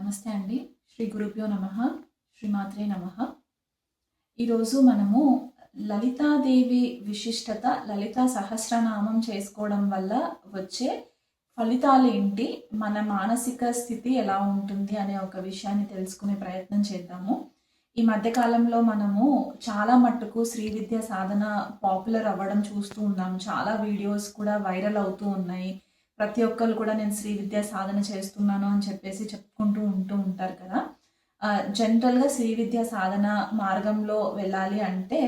నమస్తే అండి. శ్రీ గురుభ్యో నమః. శ్రీమాత్రే నమః. ఈరోజు మనము లలితాదేవి విశిష్టత, లలితా సహస్రనామం చేసుకోవడం వల్ల వచ్చే ఫలితాలేంటి, మన మానసిక స్థితి ఎలా ఉంటుంది అనే ఒక విషయాన్ని తెలుసుకునే ప్రయత్నం చేద్దాము. ఈ మధ్య కాలంలో మనము చాలా మట్టుకు శ్రీ విద్య సాధన పాపులర్ అవ్వడం చూస్తూ ఉన్నాము. చాలా వీడియోస్ కూడా వైరల్ అవుతూ ఉన్నాయి. ప్రతి ఒక్కరు కూడా నేను శ్రీ విద్య సాధన చేస్తున్నాను అని చెప్పేసి చెప్పుకుంటూ ఉంటారు కదా. జనరల్గా శ్రీ విద్య సాధన మార్గంలో వెళ్ళాలి అంటే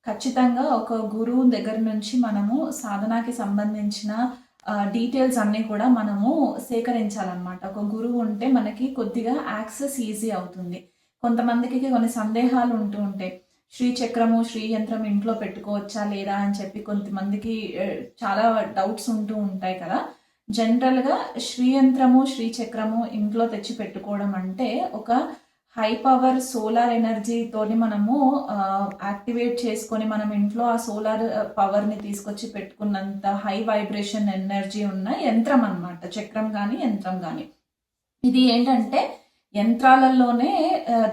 ఖచ్చితంగా ఒక గురువు దగ్గర నుంచి మనము సాధనకి సంబంధించిన డీటెయిల్స్ అన్నీ కూడా మనము సేకరించాలన్నమాట. ఒక గురువు ఉంటే మనకి కొద్దిగా యాక్సెస్ ఈజీ అవుతుంది. కొంతమందికి కొన్ని సందేహాలు ఉంటూ ఉంటాయి. శ్రీచక్రము, శ్రీ యంత్రం ఇంట్లో పెట్టుకోవచ్చా లేదా అని చెప్పి కొంతమందికి చాలా డౌట్స్ ఉంటూ ఉంటాయి కదా. జనరల్గా శ్రీయంత్రము, శ్రీచక్రము ఇంట్లో తెచ్చి పెట్టుకోవడం అంటే ఒక హై పవర్ సోలార్ ఎనర్జీతోని మనము యాక్టివేట్ చేసుకొని మనం ఇంట్లో ఆ సోలార్ పవర్ని తీసుకొచ్చి పెట్టుకున్నంత హై వైబ్రేషన్ ఎనర్జీ ఉన్న యంత్రం అన్నమాట. చక్రం కానీ యంత్రం కానీ ఇది ఏంటంటే యంత్రాలలోనే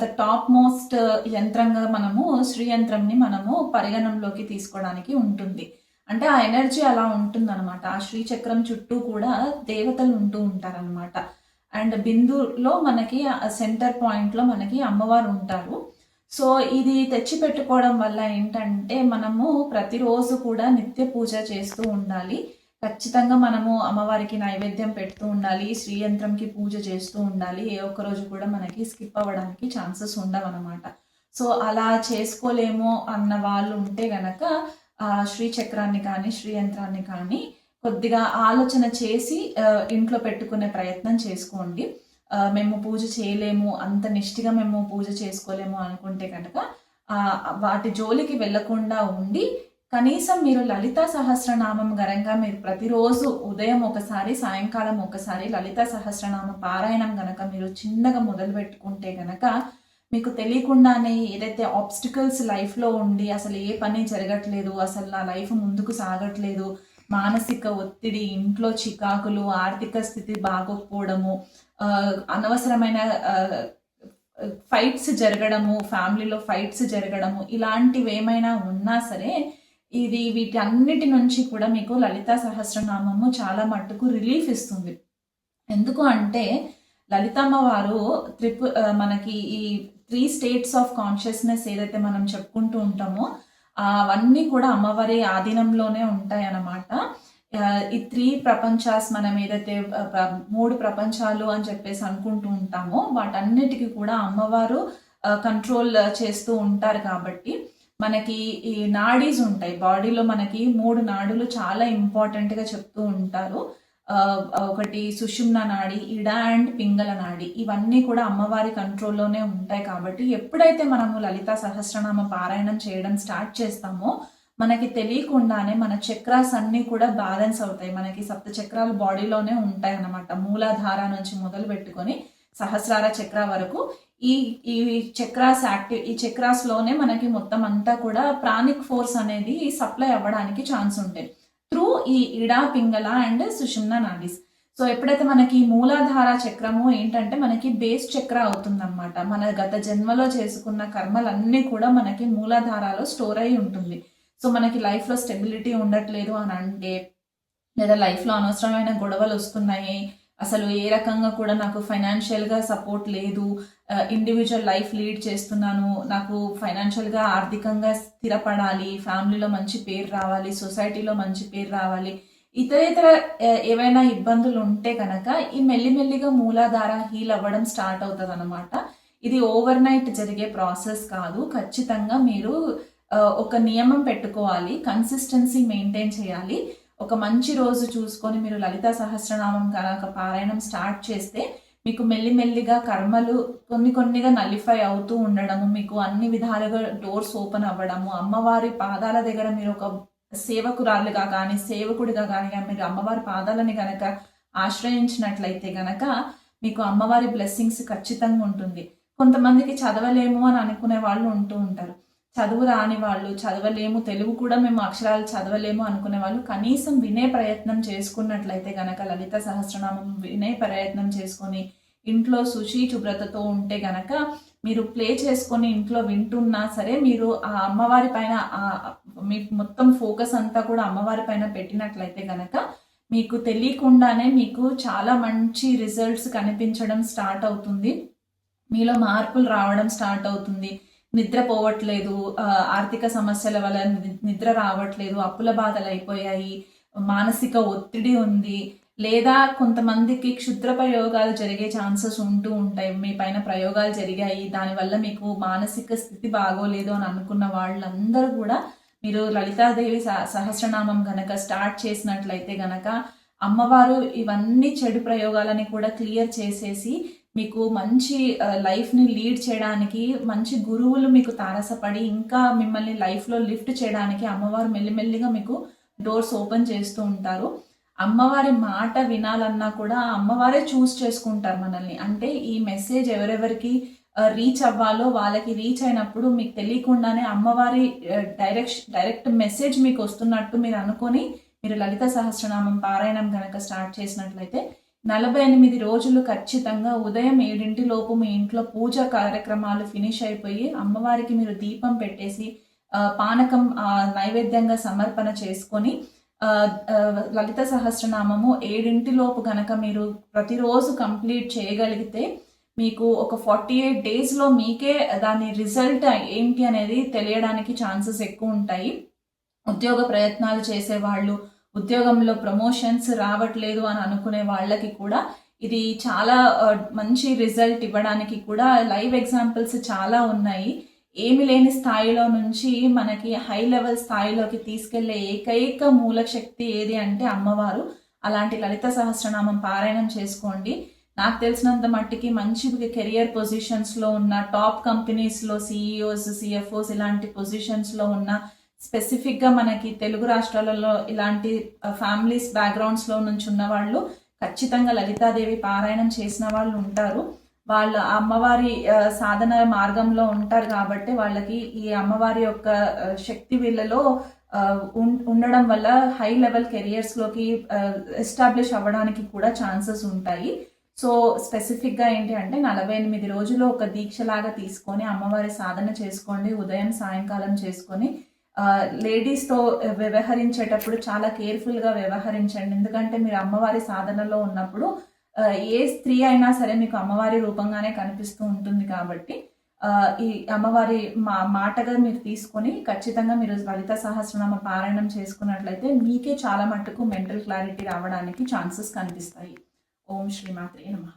ద టాప్ మోస్ట్ యంత్రంగా మనము శ్రీయంత్రంని మనము పరిగణంలోకి తీసుకోవడానికి ఉంటుంది. అంటే ఆ ఎనర్జీ అలా ఉంటుందన్నమాట. ఆ శ్రీచక్రం చుట్టూ కూడా దేవతలు ఉంటూ ఉంటారనమాట. అండ్ బిందులో మనకి సెంటర్ పాయింట్లో మనకి అమ్మవారు ఉంటారు. సో ఇది తెచ్చి పెట్టుకోవడం వల్ల ఏంటంటే మనము ప్రతిరోజు కూడా నిత్య పూజ చేస్తూ ఉండాలి. ఖచ్చితంగా మనము అమ్మవారికి నైవేద్యం పెడుతూ ఉండాలి. శ్రీయంత్రంకి పూజ చేస్తూ ఉండాలి. ఏ ఒక్క రోజు కూడా మనకి స్కిప్ అవ్వడానికి ఛాన్సెస్ ఉండవన్నమాట. సో అలా చేసుకోలేము అన్న వాళ్ళు ఉంటే గనక శ్రీచక్రాన్ని కానీ శ్రీయంత్రాన్ని కానీ కొద్దిగా ఆలోచన చేసి ఇంట్లో పెట్టుకునే ప్రయత్నం చేసుకోండి. మేము పూజ చేయలేము, అంత నిష్ఠగా మేము పూజ చేసుకోలేము అనుకుంటే కనుక వాటి జోలికి వెళ్లకుండా ఉండి కనీసం మీరు లలితా సహస్రనామం గనంగా మీరు ప్రతిరోజు ఉదయం ఒకసారి, సాయంకాలం ఒకసారి లలితా సహస్రనామ పారాయణం గనక మీరు చిన్నగా మొదలు పెట్టుకుంటే గనక మీకు తెలియకుండానే ఏదైతే ఆబ్స్టికల్స్ లైఫ్లో ఉండి అసలు ఏ పని జరగట్లేదు, అసలు నా లైఫ్ ముందుకు సాగట్లేదు, మానసిక ఒత్తిడి, ఇంట్లో చికాకులు, ఆర్థిక స్థితి బాగోకపోవడము, అనవసరమైన ఫైట్స్ జరగడము, ఫ్యామిలీలో ఫైట్స్ జరగడము, ఇలాంటివి ఏమైనా ఉన్నా సరే వీటన్నిటి నుంచి కూడా మీకు లలితా సహస్రనామము చాలా మట్టుకు రిలీఫ్ ఇస్తుంది. ఎందుకు అంటే లలితమ్మ వారు మనకి ఈ 3 స్టేట్స్ ఆఫ్ కాన్షియస్నెస్ ఏదైతే మనం చెప్పుకుంటూ ఉంటామో అవన్నీ కూడా అమ్మవారి ఆధీనంలోనే ఉంటాయి అన్నమాట. ఈ 3 ప్రపంచాస్ మనం ఏదైతే 3 ప్రపంచాలు అని చెప్పేసి అనుకుంటూ ఉంటామో వాటన్నిటికీ కూడా అమ్మవారు కంట్రోల్ చేస్తూ ఉంటారు. కాబట్టి మనకి ఈ నాడీస్ ఉంటాయి బాడీలో, మనకి 3 నాడులు చాలా ఇంపార్టెంట్గా చెప్తూ ఉంటారు. ఒకటి సుషుమ్న నాడి, ఇడ అండ్ పింగళ నాడి, ఇవన్నీ కూడా అమ్మవారి కంట్రోల్లోనే ఉంటాయి. కాబట్టి ఎప్పుడైతే మనము లలితా సహస్రనామ పారాయణం చేయడం స్టార్ట్ చేస్తామో మనకి తెలియకుండానే మన చక్రాస్ అన్నీ కూడా బ్యాలెన్స్ అవుతాయి. మనకి సప్త చక్రాలు బాడీలోనే ఉంటాయి అన్నమాట. మూలాధార నుంచి మొదలు పెట్టుకొని సహస్రార చక్ర వరకు ఈ చక్రాస్ ఈ చక్రాస్లోనే మనకి మొత్తం అంతా కూడా ప్రాణిక్ ఫోర్స్ అనేది సప్లై అవ్వడానికి ఛాన్స్ ఉంటాయి త్రూ ఈ ఇడా, పింగళ అండ్ సుషుమ్న నాడీస్. సో ఎప్పుడైతే మనకి మూలాధార చక్రము ఏంటంటే మనకి బేస్ చక్ర అవుతుందన్నమాట. మన గత జన్మలో చేసుకున్న కర్మలన్నీ కూడా మనకి మూలాధారాలో స్టోర్ అయి ఉంటుంది. సో మనకి లైఫ్లో స్టెబిలిటీ ఉండట్లేదు అని అంటే, లేదా లైఫ్లో అనవసరమైన గొడవలు వస్తున్నాయి, అసలు ఏ రకంగా కూడా నాకు ఫైనాన్షియల్గా సపోర్ట్ లేదు, ఇండివిజువల్ లైఫ్ లీడ్ చేస్తున్నాను, నాకు ఫైనాన్షియల్గా ఆర్థికంగా స్థిరపడాలి, ఫ్యామిలీలో మంచి పేరు రావాలి, సొసైటీలో మంచి పేరు రావాలి, ఇతర ఏవైనా ఇబ్బందులు ఉంటే కనుక ఈ మెల్లిమెల్లిగా మూలాధార హీల్ అవ్వడం స్టార్ట్ అవుతుంది అనమాట. ఇది ఓవర్ నైట్ జరిగే ప్రాసెస్ కాదు. ఖచ్చితంగా మీరు ఒక నియమం పెట్టుకోవాలి, కన్సిస్టెన్సీ మెయింటైన్ చేయాలి. ఒక మంచి రోజు చూసుకొని మీరు లలితా సహస్రనామం కనుక పారాయణం స్టార్ట్ చేస్తే మీకు మెల్లిమెల్లిగా కర్మలు కొన్నిగా నలిఫై అవుతూ ఉండడము, మీకు అన్ని విధాలుగా డోర్స్ ఓపెన్ అవ్వడము, అమ్మవారి పాదాల దగ్గర మీరు ఒక సేవకురాలుగా కానీ సేవకుడిగా కానీ మీరు అమ్మవారి పాదాలని కనుక ఆశ్రయించినట్లయితే గనక మీకు అమ్మవారి బ్లెస్సింగ్స్ ఖచ్చితంగా ఉంటుంది. కొంతమందికి చదవలేము అని అనుకునే వాళ్ళు ఉంటూ ఉంటారు. చదువు రాని వాళ్ళు, చదవలేము, తెలుగు కూడా మేము అక్షరాలు చదవలేము అనుకునే వాళ్ళు కనీసం వినే ప్రయత్నం చేసుకున్నట్లయితే గనక లలిత సహస్రనామం వినే ప్రయత్నం చేసుకొని ఇంట్లో శుచి శుభ్రతతో ఉంటే గనక మీరు ప్లే చేసుకొని ఇంట్లో వింటున్నా సరే మీరు ఆ అమ్మవారి పైన మీ మొత్తం ఫోకస్ అంతా కూడా అమ్మవారి పైన పెట్టినట్లయితే గనక మీకు తెలియకుండానే మీకు చాలా మంచి రిజల్ట్స్ కనిపించడం స్టార్ట్ అవుతుంది. మీలో మార్పులు రావడం స్టార్ట్ అవుతుంది. నిద్రపోవట్లేదు, ఆర్థిక సమస్యల వల్ల నిద్ర రావట్లేదు, అప్పుల బాధలు అయిపోయాయి, మానసిక ఒత్తిడి ఉంది, లేదా కొంతమందికి క్షుద్ర ప్రయోగాలు జరిగే ఛాన్సెస్ ఉంటూ ఉంటాయి. మీ పైన ప్రయోగాలు జరిగాయి, దానివల్ల మీకు మానసిక స్థితి బాగోలేదు అని అనుకున్న వాళ్ళందరూ కూడా మీరు లలితాదేవి సహస్రనామం గనక స్టార్ట్ చేసినట్లయితే గనక అమ్మవారు ఇవన్నీ చెడు ప్రయోగాలని కూడా క్లియర్ చేసేసి మీకు మంచి లైఫ్ని లీడ్ చేయడానికి, మంచి గురువులు మీకు తారసపడి ఇంకా మిమ్మల్ని లైఫ్లో లిఫ్ట్ చేయడానికి అమ్మవారు మెల్లిమెల్లిగా మీకు డోర్స్ ఓపెన్ చేస్తూ ఉంటారు. అమ్మవారి మాట వినాలన్నా కూడా అమ్మవారే చూస్ చేసుకుంటారు మనల్ని. అంటే ఈ మెసేజ్ ఎవరెవరికి రీచ్ అవ్వాలో వాళ్ళకి రీచ్ అయినప్పుడు మీకు తెలియకుండానే అమ్మవారి డైరెక్ట్ మెసేజ్ మీకు వస్తున్నట్టు మీరు అనుకొని మీరు లలిత సహస్రనామం పారాయణం కనుక స్టార్ట్ చేసినట్లయితే 48 రోజులు ఖచ్చితంగా ఉదయం 7 లోపు మీ ఇంట్లో పూజ కార్యక్రమాలు ఫినిష్ అయిపోయి అమ్మవారికి మీరు దీపం పెట్టేసి పానకం నైవేద్యంగా సమర్పణ చేసుకొని లలిత సహస్రనామము 7 లోపు గనక మీరు ప్రతిరోజు కంప్లీట్ చేయగలిగితే మీకు ఒక 48 డేస్లో మీకే దాని రిజల్ట్ ఏంటి అనేది తెలియడానికి ఛాన్సెస్ ఎక్కువ ఉంటాయి. ఉద్యోగ ప్రయత్నాలు చేసేవాళ్ళు, ఉద్యోగంలో ప్రమోషన్స్ రావట్లేదు అని అనుకునే వాళ్ళకి కూడా ఇది చాలా మంచి రిజల్ట్ ఇవ్వడానికి కూడా లైవ్ ఎగ్జాంపుల్స్ చాలా ఉన్నాయి. ఏమి లేని స్థాయిలో నుంచి మనకి హై లెవెల్ స్థాయిలోకి తీసుకెళ్లే ఏకైక మూల శక్తి ఏది అంటే అమ్మవారు. అలాంటి లలిత సహస్రనామం పారాయణం చేసుకోండి. నాకు తెలిసినంత మట్టికి మంచి కెరియర్ పొజిషన్స్లో ఉన్న, టాప్ కంపెనీస్లో సిఇఓస్, సిఎఫ్ఓస్ ఇలాంటి పొజిషన్స్లో ఉన్న, స్పెసిఫిక్గా మనకి తెలుగు రాష్ట్రాలలో ఇలాంటి ఫ్యామిలీస్ బ్యాక్గ్రౌండ్స్లో నుంచి ఉన్న వాళ్ళు ఖచ్చితంగా లలితాదేవి పారాయణం చేసిన వాళ్ళు ఉంటారు. వాళ్ళ అమ్మవారి సాధన మార్గంలో ఉంటారు కాబట్టి వాళ్ళకి ఈ అమ్మవారి యొక్క శక్తి వీళ్ళలో ఉండడం వల్ల హై లెవెల్ కెరియర్స్లోకి ఎస్టాబ్లిష్ అవ్వడానికి కూడా ఛాన్సెస్ ఉంటాయి. సో స్పెసిఫిక్గా ఏంటి అంటే 48 రోజులు ఒక దీక్షలాగా తీసుకొని అమ్మవారి సాధన చేసుకోండి. ఉదయం సాయంకాలం చేసుకొని లేడీస్తో వ్యవహరించేటప్పుడు చాలా కేర్ఫుల్గా వ్యవహరించండి. ఎందుకంటే మీరు అమ్మవారి సాధనలో ఉన్నప్పుడు ఏ స్త్రీ అయినా సరే మీకు అమ్మవారి రూపంగానే కనిపిస్తూ ఉంటుంది కాబట్టి ఈ అమ్మవారి మాటగా మీరు తీసుకొని ఖచ్చితంగా మీరు లలిత సహస్రనామ పారాయణం చేసుకున్నట్లయితే మీకే చాలా మట్టుకు మెంటల్ క్లారిటీ రావడానికి ఛాన్సెస్ కనిపిస్తాయి. ఓం శ్రీమాత్రే నమః.